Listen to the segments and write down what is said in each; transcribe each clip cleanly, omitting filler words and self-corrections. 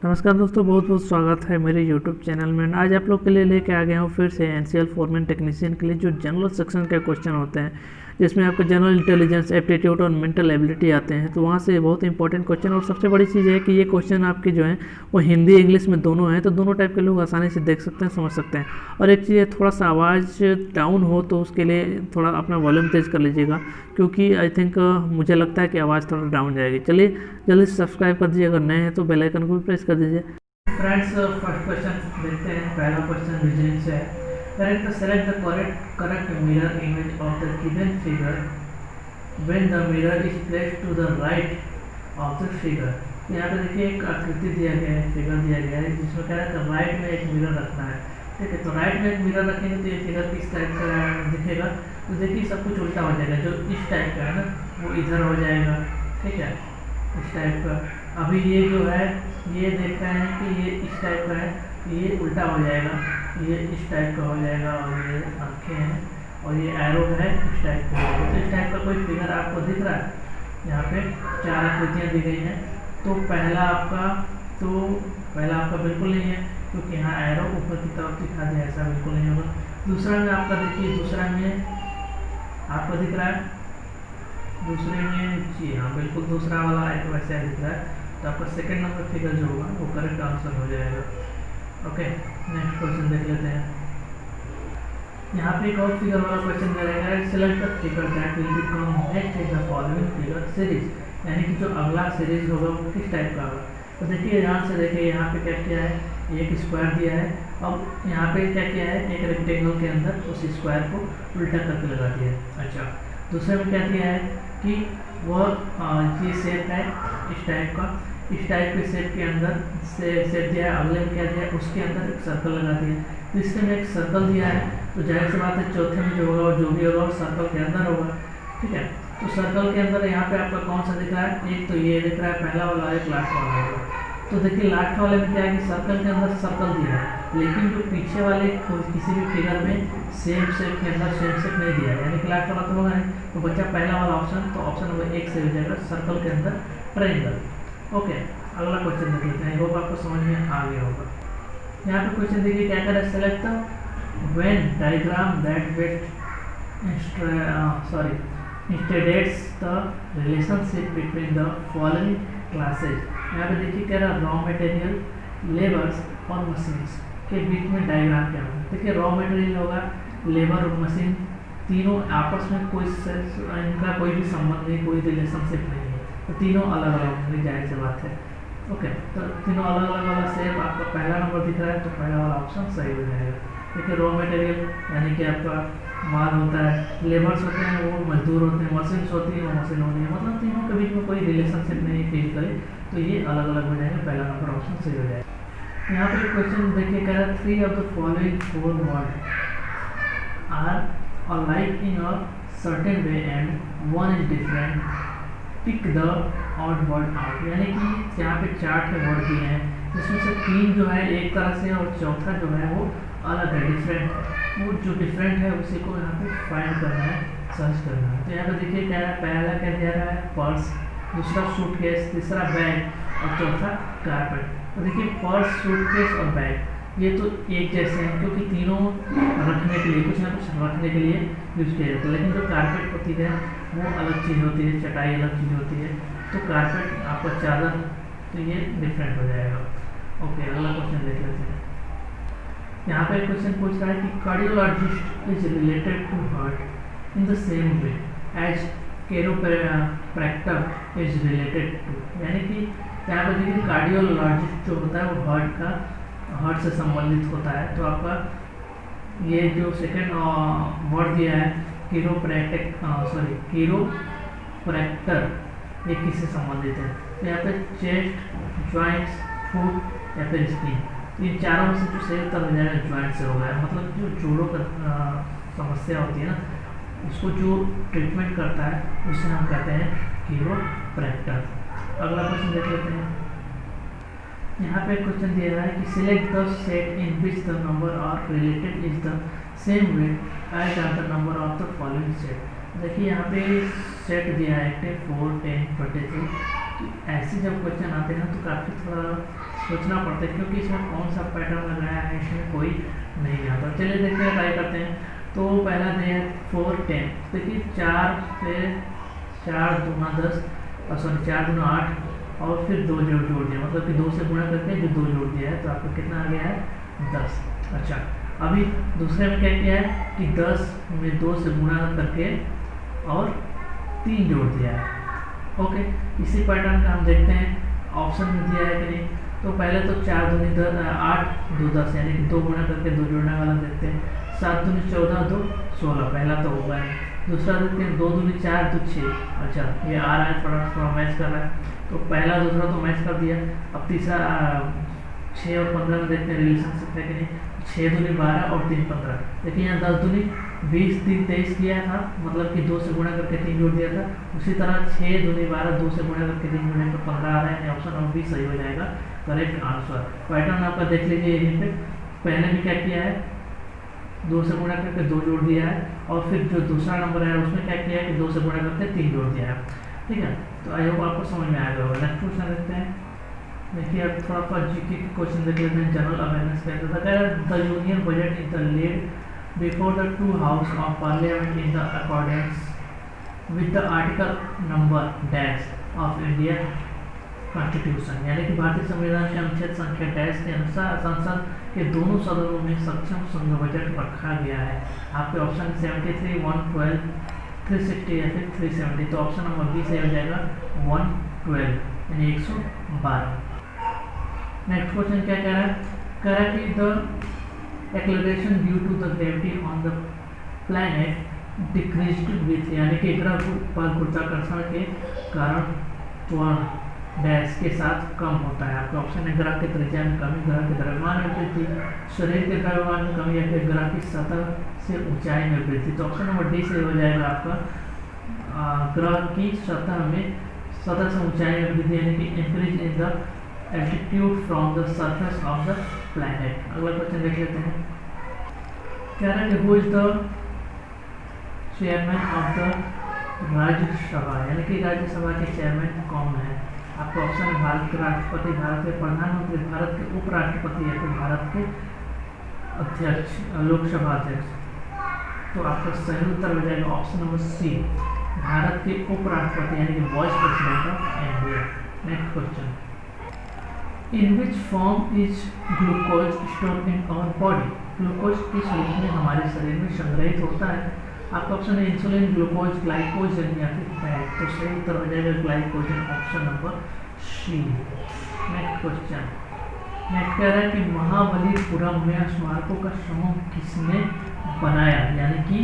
नमस्कार दोस्तों, बहुत बहुत स्वागत है मेरे YouTube चैनल में। आज आप लोग के लिए लेके आ गया हूँ फिर से NCL फोरमैन टेक्नीशियन के लिए जो जनरल सेक्शन के क्वेश्चन होते हैं, जिसमें आपको जनरल इंटेलिजेंस, एप्टीट्यूड और मेंटल एबिलिटी आते हैं। तो वहाँ से बहुत इंपॉर्टेंट क्वेश्चन, और सबसे बड़ी चीज़ है कि ये क्वेश्चन आपके जो हैं वो हिंदी इंग्लिश में दोनों हैं, तो दोनों टाइप के लोग आसानी से देख सकते हैं, समझ सकते हैं। और एक चीज़ है, थोड़ा सा आवाज़ डाउन हो तो उसके लिए थोड़ा अपना वॉल्यूम तेज़ कर लीजिएगा, क्योंकि आई थिंक मुझे लगता है कि आवाज़ थोड़ा डाउन जाएगी। चलिए जल्दी से सब्सक्राइब कर दीजिए, अगर नए हैं तो बेल आइकन को भी प्रेस कर दीजिए। फ्रेंड्स, फर्स्ट क्वेश्चन देखते हैं। पहला क्वेश्चन रीजनिंग से है। Correct select the correct mirror image of the given figure when the mirror is placed to the right of the figure. यहाँ पे देखिए एक आकृति दिया गया है, फिगर दिया गया है, जिसमें कह रहा है राइट में एक मिरर रखना है। ठीक है, तो राइट में एक मिरर रखेंगे तो ये फिगर किस टाइप का दिखेगा। तो देखिए सब कुछ उल्टा हो जाएगा। जो इस टाइप का है ना, वो इधर हो जाएगा। ठीक है, इस टाइप का। अभी ये जो है, ये देख रहे हैं कि ये इस टाइप का है, ये उल्टा हो जाएगा, ये इस टाइप का हो जाएगा। और ये आँखें हैं और ये एरो है, इस टाइप का होगा। तो इस टाइप का कोई फिगर आपको दिख रहा है। यहाँ पे चार आकृतियाँ दी गई हैं। तो पहला आपका बिल्कुल नहीं है, क्योंकि यहाँ एरो ऊपर की तरफ दिखा दिया, ऐसा बिल्कुल नहीं होगा। दूसरा में आपका देखिए, दूसरा में आपको दिख रहा है, दूसरे में जी हाँ बिल्कुल दूसरा वाला एक वैसा दिख रहा है। तो आपका सेकंड नंबर फिगर जो होगा वो करेक्ट आंसर हो जाएगा। ओके, नेक्स्ट क्वेश्चन देख लेते हैं। यहाँ पे एक और फिगर वाला क्वेश्चन दे रहा है। Select the figure that will become next in the following figure series, यानी कि जो अगला सीरीज होगा वो किस टाइप का होगा। तो देखिए ध्यान से देखिए, यहाँ पे क्या किया है, एक स्क्वायर दिया है। अब यहाँ पे क्या किया है, एक रेक्टेंगल के अंदर उस स्क्वायर को उल्टा करके लगा दिया है। अच्छा, दूसरे में क्या किया है कि वह ये शेप है इस टाइप का, इस टाइप के शेप के अंदर से शेप दिया है। अगले में क्या दिया है, उसके अंदर एक सर्कल लगा दिया। तीसरे में एक सर्कल दिया है, तो जाहिर सी बात है चौथे में जो होगा वो जो भी होगा वो सर्कल के अंदर होगा। ठीक है, तो सर्कल के अंदर यहाँ पे आपका कौन सा दिख रहा है, एक तो ये दिख रहा है पहला वाला, एक लास्ट वाला होगा। तो देखिए लास्ट वाले में क्या है कि सर्कल के अंदर सर्कल दिया है, लेकिन जो पीछे वाले किसी भी फिगर में सेम शेप के अंदर सेम शेप नहीं दिया है, यानी कि लास्ट वाला तो होगा नहीं। तो बच्चा पहला वाला ऑप्शन, तो ऑप्शन नंबर 1 से हो जाएगा, सर्कल के अंदर ट्रायंगल। ओके, अगला क्वेश्चन देख लेते हैं, होप आपको समझ में आ गया होगा। यहाँ पे क्वेश्चन देखिए क्या कर रहा है, select Venn diagram that indicates the relationship between the following classes. यहाँ पे देखिए कह रहा है रॉ मटेरियल, लेबर्स और मशीन्स के बीच में डायग्राम क्या होगा। देखिए रॉ मटेरियल होगा, लेबर और मशीन, तीनों आपस में इनका कोई भी संबंध नहीं, कोई रिलेशनशिप नहीं है, तो तीनों अलग अलग होंगे, जाहिर सी बात है। ओके, तो तीनों अलग अलग वाला शेप आपका पहला नंबर दिख रहा है, तो पहला वाला ऑप्शन सही हो जाएगा। देखिए रॉ मटेरियल यानी कि आपका माल होता है, लेबर्स होते हैं वो मजदूर होते हैं, मशीन्स होती है वो मशीन होती है, मतलब तीनों के बीच में कोई रिलेशनशिप नहीं फिजिकली, तो ये अलग अलग हो जाएंगे, पहला नंबर ऑप्शन सही हो जाएगा। यहाँ पे क्वेश्चन देखिए कह रहा है 3 of the following 4 word are alike in a certain way and one is different, pick the odd word out। यानी कि यहाँ पे 4 के वर्ड दिए हैं, जिसमें से 3 जो है एक तरह से और चौथा जो है वो अलग है, डिफरेंट है। वो जो डिफरेंट है उसी को यहाँ पे फाइंड करना है, सर्च करना है। तो यहाँ पे देखिए क्या है, पहला क्या दिया रहा है, पर्स, दूसरा सूटकेस, तीसरा बैग और चौथा कारपेट। तो देखिए पर्स, सूटकेस और बैग ये तो एक जैसे हैं, क्योंकि तीनों रखने के लिए कुछ ना कुछ रखने के लिए यूज़ किया जाता है। लेकिन जो कारपेट होती है वो अलग चीज़ होती है, चटाई अलग चीज़ होती है। तो कारपेट आपका चादर, तो ये डिफरेंट हो जाएगा। ओके, अगला क्वेश्चन देख लेते हैं। यहाँ पे क्वेश्चन पूछ रहा है कि cardiologist is related to heart in the same way as chiropractor is related to, यानी कि यहाँ पर देखिए कार्डियोलॉजिस्ट जो होता है वो हार्ट से संबंधित होता है। तो आपका ये जो सेकंड वर्ड दिया है कैरोप्रैक्टर, ये किससे संबंधित है। तो यहाँ पे चेस्ट, ज्वाइंट्स, फुट या फिर स्किन, इन चारों में से जो सही उत्तर हो जाएगा ज्वाइंट से होगा। मतलब जो जोड़ों का समस्या होती है ना, उसको जो ट्रीटमेंट करता है उसे हम कहते हैं कैरोप्रैक्टर। अगला क्वेश्चन देख लेते हैं। यहाँ पे क्वेश्चन दिया रहा है कि select the set in which the number are related is the same way as are the number of the following set. देखिए यहाँ पे सेट दिया है 4, 10, 43। ऐसे जब क्वेश्चन आते हैं तो काफ़ी थोड़ा सोचना पड़ता है क्योंकि इसमें कौन सा पैटर्न लगाया है इसमें कोई नहीं आता। चलिए देखते हैं, ट्राई करते हैं। तो पहला दिया है 4 10, देखिए 4 से 4 दूना 10 सॉरी 4 दूना 8 और फिर 2 जोड़ दिया, मतलब कि 2 से गुणा करके जो 2 जोड़ दिया है तो आपका कितना आ गया है 10। अच्छा, अभी दूसरे में क्या किया है कि 10 में 2 से गुणा करके और 3 जोड़ दिया है। ओके, इसी पैटर्न का हम देखते हैं ऑप्शन में दिया है कि नहीं। तो पहले तो 4 दूनी 8 2 10 यानी कि 2 गुणा करके 2 जोड़ने वाला देखते हैं। 7 दूनी 14 2 16, पहला तो होगा नहीं। दूसरा देखते हैं 2 दूनी 4 2 6। अच्छा, ये आ रहा है थोड़ा मैच कर रहा है, तो पहला दूसरा तो मैच कर दिया। अब तीसरा 6 और 15 में देखते हैं रिलेशनशिप है कि नहीं। 6 दूनी 12 और 3 15, देखिए यहाँ 10 दूनी 20 3 23 किया था, मतलब कि 2 से गुणा करके 3 जोड़ दिया था। उसी तरह 6 दूनी 12 2 से गुणा करके 3 जोड़ने पर 15 आ रहा है, ऑप्शन नंबर बी सही हो जाएगा, करेक्ट आंसर। पैटर्न आपका देख लीजिए, यहीं पे पहले भी क्या किया है 2 से गुणा करके 2 जोड़ दिया है, और फिर जो दूसरा नंबर है उसमें क्या किया है कि 2 से गुणा करके 3 जोड़ दिया है। ठीक है, तो आई होप आपको समझ में आएगा होगा। नेक्स्ट क्वेश्चन देखते हैं। देखिए अब थोड़ा सा जीके के क्वेश्चन देख लेते हैं। जनरल अवेयरनेस कहता था the union budget is the laid before the 2 house of parliament in the accordance with the article number dash of India constitution, यानी कि भारतीय संविधान के अनुच्छेद संख्या डैश के अनुसार संसद के दोनों सदनों में सक्षम संघ बजट रखा गया है। आपके ऑप्शन 73 112 360 या फिर 370, तो ऑप्शन नंबर बी सही हो जाएगा 112 यानी 112। नेक्स्ट क्वेश्चन क्या कह रहा है, कह रहा है कि the acceleration due to the gravity on the planet decreased with, यानी कि ग्रह पर गुरुत्वाकर्षण के कारण त्वरण डैश के साथ कम होता है। आपका ऑप्शन है ग्रह के त्रिज्या में कमी, ग्रह के द्रव्यमान में वृद्धि, शरीर के द्रव्यमान में कमी, या फिर ग्रह की सतह से ऊंचाई में वृद्धि। तो ऑप्शन नंबर डी से हो जाएगा आपका ग्रह की सतह से ऊंचाई में वृद्धि, यानी कि increase in the altitude from the surface of the planet. अगला क्वेश्चन देख लेते हैं। कह रहा है कि who is the chairman of the Rajya Sabha, यानी कि राज्यसभा के चेयरमैन कौन है। आपका ऑप्शन है भारत के राष्ट्रपति, भारत के प्रधानमंत्री, भारत के उपराष्ट्रपति, या फिर भारत के अध्यक्ष लोकसभा अध्यक्ष। तो आपका सही उत्तर हो जाएगा ऑप्शन नंबर सी, भारत के उपराष्ट्रपति यानी कि vice president of India. Next question, in which form is glucose stored in our body, glucose किस रूप में हमारे शरीर में संग्रहित होता है। आपका ऑप्शन है इंसुलिन, ग्लूकोज, ग्लाइकोजन या फिर फैट। तो सही उत्तर हो जाएगा glycogen, option number C. Next question, next कह रहा है कि महाबलीपुरम में स्मारकों का समूह किसने बनाया, यानी कि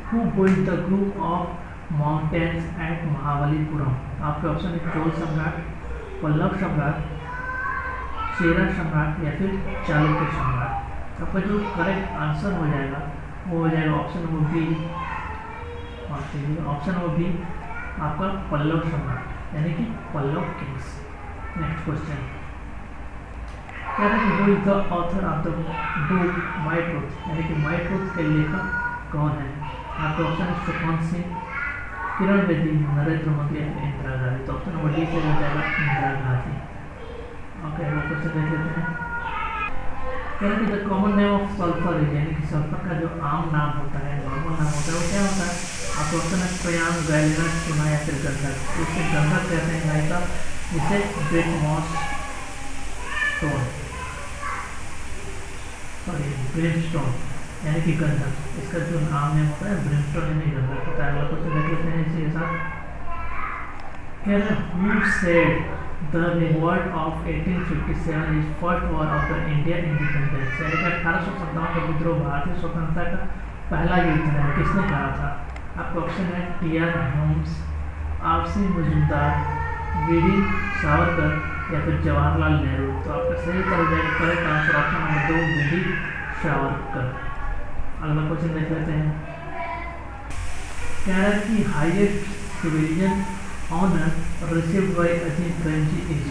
who build the group of mountains at Mahabalipuram. आपके ऑप्शन है चोल सम्राट, पल्लव सम्राट, चेरा सम्राट या फिर चालुक्य सम्राट। आपका जो करेक्ट आंसर हो जाएगा वो हो जाएगा option number B, option number B आपका पल्लव सम्राट यानी कि पल्लव किंग्स। नेक्स्ट क्वेश्चन, कह रहा है who is the author of the book my truth, यानी कि माय ट्रूथ के लेखक कौन है। आपका ऑप्शन है सुखवंत सिंह, किरण बेदी, नरेंद्र मोदी या फिर इंदिरा गांधी। तो ऑप्शन नंबर डी से हो जाएगा इंदिरा गांधी। ओके, वो क्वेश्चन देख लेते हैं। कह रहा है कि the common name of sulphur is, यानी कि सल्फर का जो आम नाम होता है, नॉर्मल नाम होता है, वो क्या होता है। आपको ऑप्शन है प्रयाम, गैलिना, चुना या फिर गंधक। इसे गंधक कहते हैं भाई साहब, जिसे ब्रिटमॉस स्टोन, सॉरी ब्रिमस्टोन यानी कि गंधक, इसका जो नाम नेम होता है ब्रिमस्टोन यानी गंधक होता है। अगला क्वेश्चन देख लेते हैं इसी के साथ। कह रहे हैं who said the revolt of 1857 is first war of the India independence, यानी कि 1857 का विद्रोह भारतीय स्वतंत्रता का पहला युद्ध है, किसने कहा था। आपका ऑप्शन है TR. Hume's, RC. Majumdar, VD. Savarkar या फिर जवाहरलाल नेहरू। तो आपका सही उत्तर हो जाएगा correct answer option number 2 V D. Savarkar. अगला क्वेश्चन देख लेते हैं। कह रहा है कि highest civilian honour received by Azim Premji is,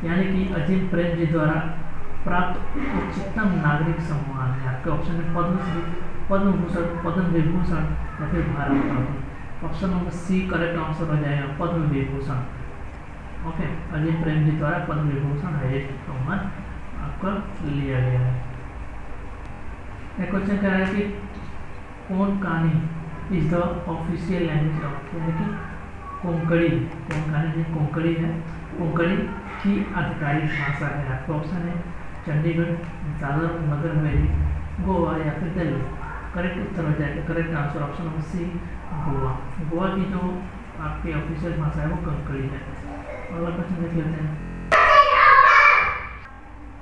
यानी कि अजीम प्रेमजी द्वारा प्राप्त उच्चतम नागरिक सम्मान है। आपके ऑप्शन है पद्मश्री, पद्म भूषण, पद्म विभूषण या फिर Bharat Ratna. Option number C correct answer हो जाएगा पद्म विभूषण। ओके, अजीम प्रेमजी द्वारा पद्म विभूषण हाईएस्ट सम्मान आपका लिया गया है। एक क्वेश्चन कह रहा है कि Konkani is the official language of, यानी कि कोंकणी, कोंकणी कोंकणी है, कोंकणी की आधिकारिक भाषा है। आपका ऑप्शन है चंडीगढ़, दादर नगर हवेली, गोवा या फिर दिल्ली। करेक्ट उत्तर हो जाएगा, correct answer option number C Goa. Goa की जो आपकी ऑफिशियल भाषा है वो कोंकणी है। अगला क्वेश्चन देख लेते हैं।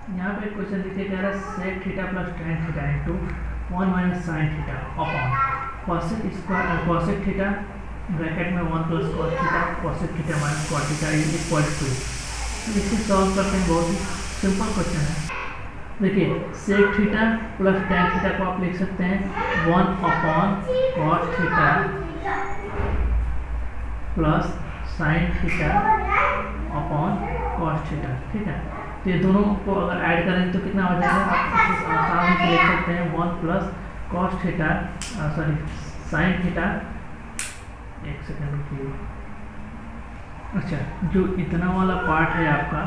यहाँ पे क्वेश्चन देखिए कह रहा है sec theta plus tan theta into 1 minus sine theta upon cosec square और कॉसेक थीटा ब्रैकेट में 1 plus cos theta cosec theta minus cot theta is equal to. इसे सॉल्व करते हैं, बहुत ही सिंपल क्वेश्चन है। देखिए sec theta plus tan theta को आप लिख सकते हैं 1 upon cos theta plus sine theta upon cos theta, ठीक है। तो ये दोनों को अगर ऐड करें तो कितना हो जाएगा, आप इसे आसानी से लिख सकते हैं 1 plus cos theta sorry sine theta, एक सेकेंड रुकिए। अच्छा, जो इतना वाला पार्ट है आपका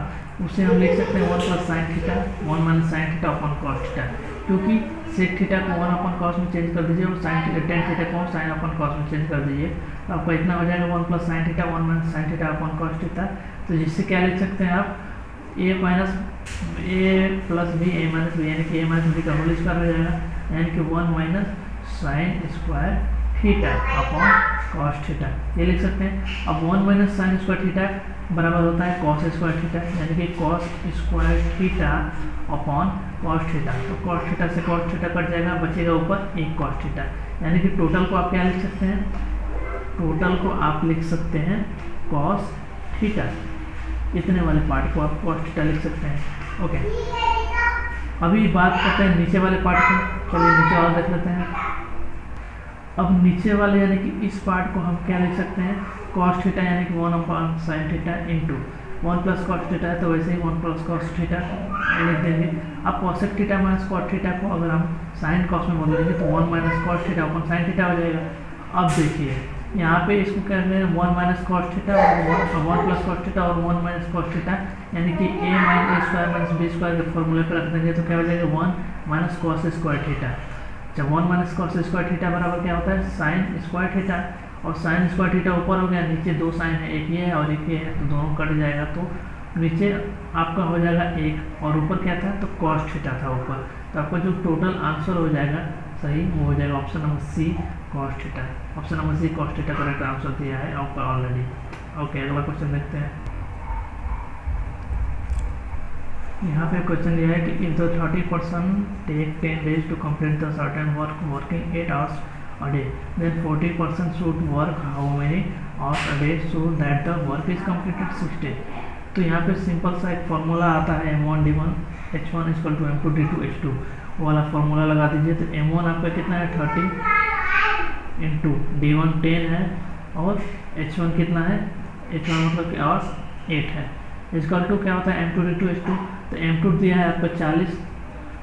उसे हम लिख सकते हैं 1 plus sine theta 1 minus sine theta upon cos theta, क्योंकि सेक थीटा को 1 अपॉन कॉस में चेंज कर दीजिए और साइन थीटा tan थीटा को साइन अपॉन कॉस में चेंज कर दीजिए, तो आपका इतना हो जाएगा 1 plus sine theta 1 minus sine theta upon cos theta. तो जिससे क्या लिख सकते हैं आप a minus a plus B a minus B, यानी कि a माइनस बी का होल स्क्वायर हो जाएगा, यानी कि 1 minus sine square theta upon cos theta, ये लिख सकते हैं। अब 1 माइनस साइन स्क्वायर थीटा बराबर होता है कॉस स्क्वायर थीटा, यानी कि cos square theta upon cos theta. तो कॉस थीटा से कॉस थीटा कट जाएगा, बचेगा ऊपर एक कॉस थीटा, यानी कि टोटल को आप क्या लिख सकते हैं, टोटल को आप लिख सकते हैं कॉस थीटा। इतने वाले पार्ट को आप कॉस थीटा लिख सकते हैं। ओके, अभी बात करते हैं नीचे वाले पार्ट की। चलिए नीचे वाला देख लेते हैं। अब नीचे वाले यानी कि इस पार्ट को हम क्या लिख सकते हैं, कॉस थीटा यानी कि 1 upon sine theta into 1 plus cos theta है तो वैसे ही 1 प्लस कॉस थीटा लिख देंगे। अब cosec theta minus cot theta को अगर हम साइन कॉस में बदलेंगे तो 1 minus cos theta upon sine theta हो जाएगा। अब देखिए यहाँ पे इसको क्या करें 1 माइनस कॉस थीटा और 1 प्लस कॉस थीटा और 1 माइनस कॉस थीटा, यानी कि a minus a square minus b square के फॉर्मूले पर रख देंगे तो क्या हो जाएगा 1 माइनस कॉस स्क्वायर थीटा। जब 1 माइनस कॉस स्क्वायर थीटा बराबर क्या होता है साइन स्क्वायर थीटा, और साइन स्क्वायर थीटा ऊपर हो गया, नीचे दो साइन है, एक ये है और एक ये है, तो दोनों कट जाएगा, तो नीचे आपका हो जाएगा 1 और ऊपर क्या था तो कॉस थीटा था ऊपर, तो आपका जो टोटल आंसर हो जाएगा सही वो हो जाएगा option number C cos theta. Option number C cos theta correct answer दिया है आपका ऑलरेडी। ओके, अगला क्वेश्चन देखते हैं। यहाँ पे क्वेश्चन दिया है कि if the 30% take 10 days to complete the certain work working 8 hours a day, then 40% should work how many hours a day so that the work is completed 6 days। तो यहाँ पे सिंपल सा एक फार्मूला आता है m1 d1 h1 equal to m2 d2 h2 वाला formula लगा दीजिए। तो m1 आपका कितना है 30 इंटू d1 10 है और h1 कितना है, h1 मतलब कि आवर्स 8 है, इक्वल टू क्या होता है m2 d2 h2। तो m2 दिया है आपका 40,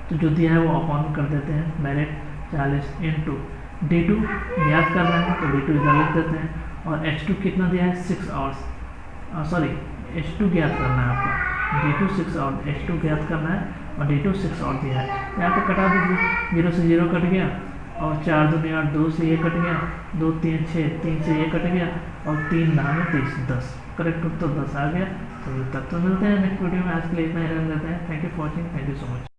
तो जो दिया है वो अपॉन कर देते हैं डायरेक्ट 40 इंटू d2 याद करना है तो d2 इधर लिख देते हैं, और h2 कितना दिया है 6 आवर्स, सॉरी h2 ज्ञात करना है आपका, d2 6 आवर h2 ज्ञात करना है और d2 6 आवर दिया है। यहाँ पे कटा दीजिए, 0 से 0 कट गया और 4 दूनी 8, 2 से ये कट गया, 2 3 6, 3 से ये कट गया और 3 9 30 10, करेक्ट उत्तर 10 आ गया। तो तब तो मिलते हैं नेक्स्ट वीडियो में, आज के लिए इतना ही रहने देते हैं। Thank you for watching, thank you so much.